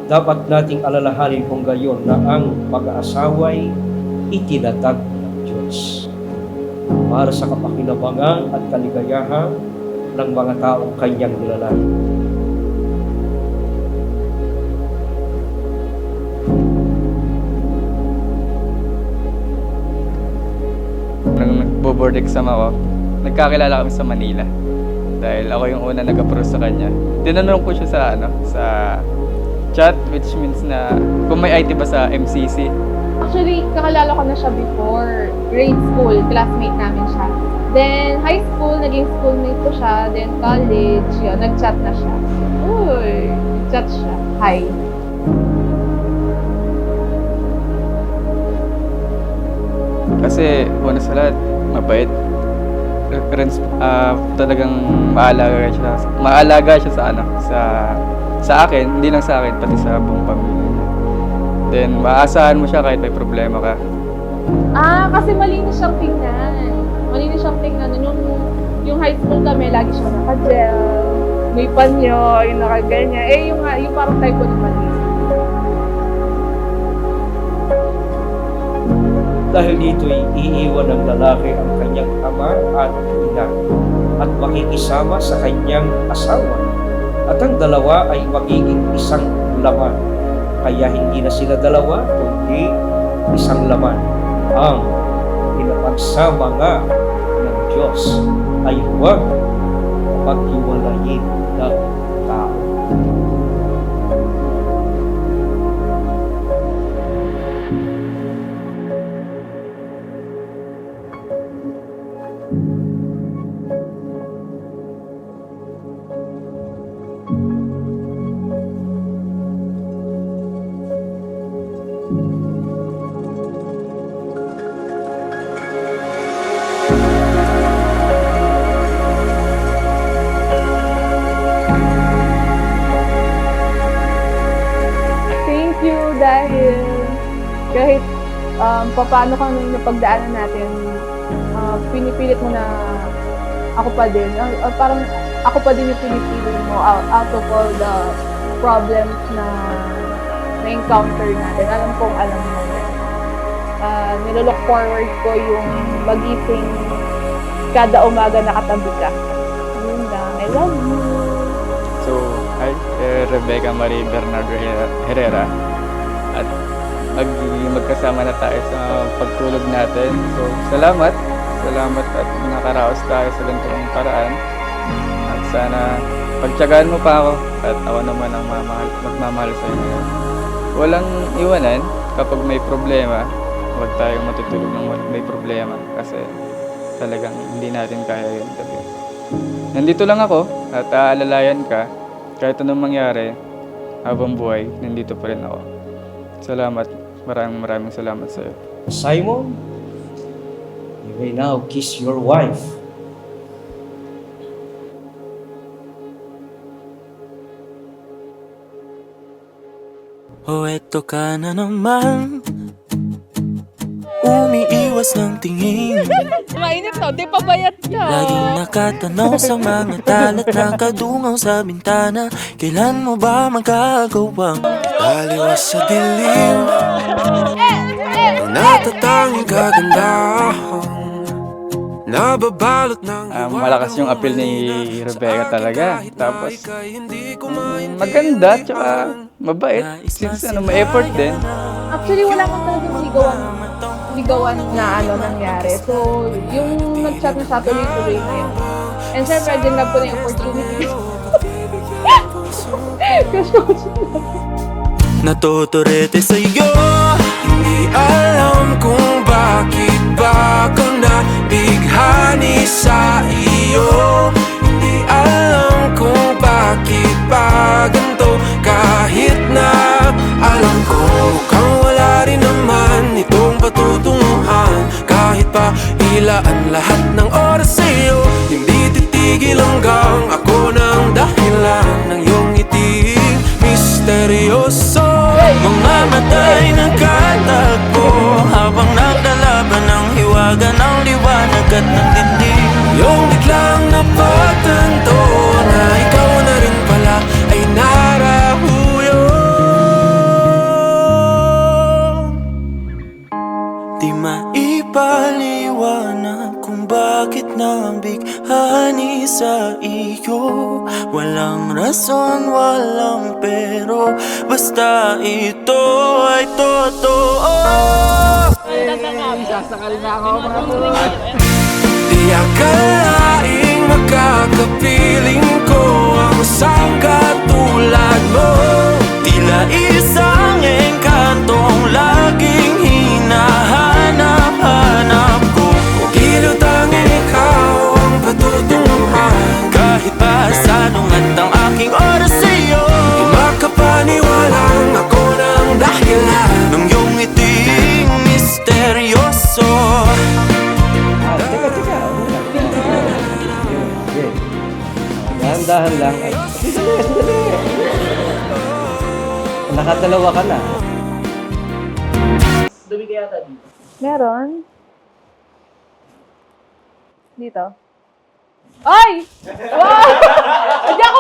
dapat nating alalahanin kung gayon na ang pag-aasaway itinatag ng Diyos para sa kapakinabangan at kaligayahan ng mga taong kanyang nilalang. Nung nagbo-board exam ako, nagkakilala kami sa Manila. Dahil ako yung una nag-approach sa kanya. Tinanong ko siya sa chat, which means na kung may IT ba sa MCC. Actually, kakalala ko na siya before. Grade school, classmate namin siya. Then, high school, naging schoolmate ko siya. Then, college, yun, nag-chat na siya. Uy, nag-chat siya. Hi. Kasi una sa lahat, mabait. Talagang maalaga siya sa akin, hindi lang sa akin, pati sa buong pamilya niya. Then, maaasahan mo siya kahit may problema ka. Kasi malinis siyang tingnan. Malinis siyang tingnan. Yung high school kami, lagi siya naka-gel, may panyo, yung nakaganyan. Yung parang type ko naman yun. Dahil dito'y iiwan ng lalaki ang kanyang ama at ina at makikisama sa kanyang asawa. At ang dalawa ay magiging isang laman. Kaya hindi na sila dalawa, kundi isang laman. Ang pinapagsama nga ng Diyos ay huwag paghiwalayin ng tao. Dahil kahit paano kami napagdaanan natin, pinipilit mo na ako pa din. Parang ako pa din yung pinipili mo out of all the problems na na-encounter natin. Alam mo yan. Nilolook forward ko yung magising kada umaga nakatabi ka. Yun lang. I love you. So, hi, Rebecca Marie Bernardo Herrera. At magkasama na tayo sa pagtulog natin. So, salamat at nakaraos tayo sa ganitong paraan. At sana pagtiyagaan mo pa ako at ako naman ang magmamahal sa inyo. Walang iwanan kapag may problema. Huwag tayong matutulog ng may problema kasi talagang hindi natin kaya yun. Nandito lang ako at aalalayan ka. Kahit anong mangyari, habang buhay, nandito pa rin ako. Salamat. Maraming salamat sa iyo. Simon, you may now kiss your wife. Eto ka na naman, umiiwas ng tingin. Mainit no, di pa bayat ka. Laging nakatanaw sa mga talat na kadungaw sa bintana. Kailan mo ba magkagawang taliwas sa dilim? Ang natatanging kagandahan nababalot ng Malakas yung appeal ni Rebecca talaga. Tapos, maganda, tsaka mabait. Since may effort din. Actually, wala kang talagang ligawan na nangyari. So, yung nag-chat na siya tuloy-tuloy na yun. And syempre, din lang po na yung opportunity. Natuturete sa'yo, hindi alam kung bakit ba ako nabighani sa iyo. Hindi alam kung bakit ba ganito, kahit na alam ko mukhang wala rin naman itong patutunguhan. Kahit pa ilaan lahat ng oras sa'yo, hindi titigil hanggang ako ng dahilan ng iyong itig misteryoso. Mga mata'y nagkatagpo habang naglalaban ng hiwaga ng liwanag at ng dinding. Yung biglang napagtanto na ikaw na rin pala ay narahuyo. Hani sa iyo, walang rason, walang pero, basta ito ay totoo. Sasakal na ako mga tuwan. Di akalaing makakapiling ko ang isang katulad mo. Tila isang engkantong laging hinahanap-hanap ko. Tila tanging ikaw ang patutunguhan. Kahit pa sa nungat ang aking oras sa'yo, di makapaniwalang ako ng dahilan ng iyong ngiting misteryoso. Teka. Okay. Dahan-dahan lang. Sandali. Nakadalawa ka na. Meron? Dito? Ay! Wow! Hindi ako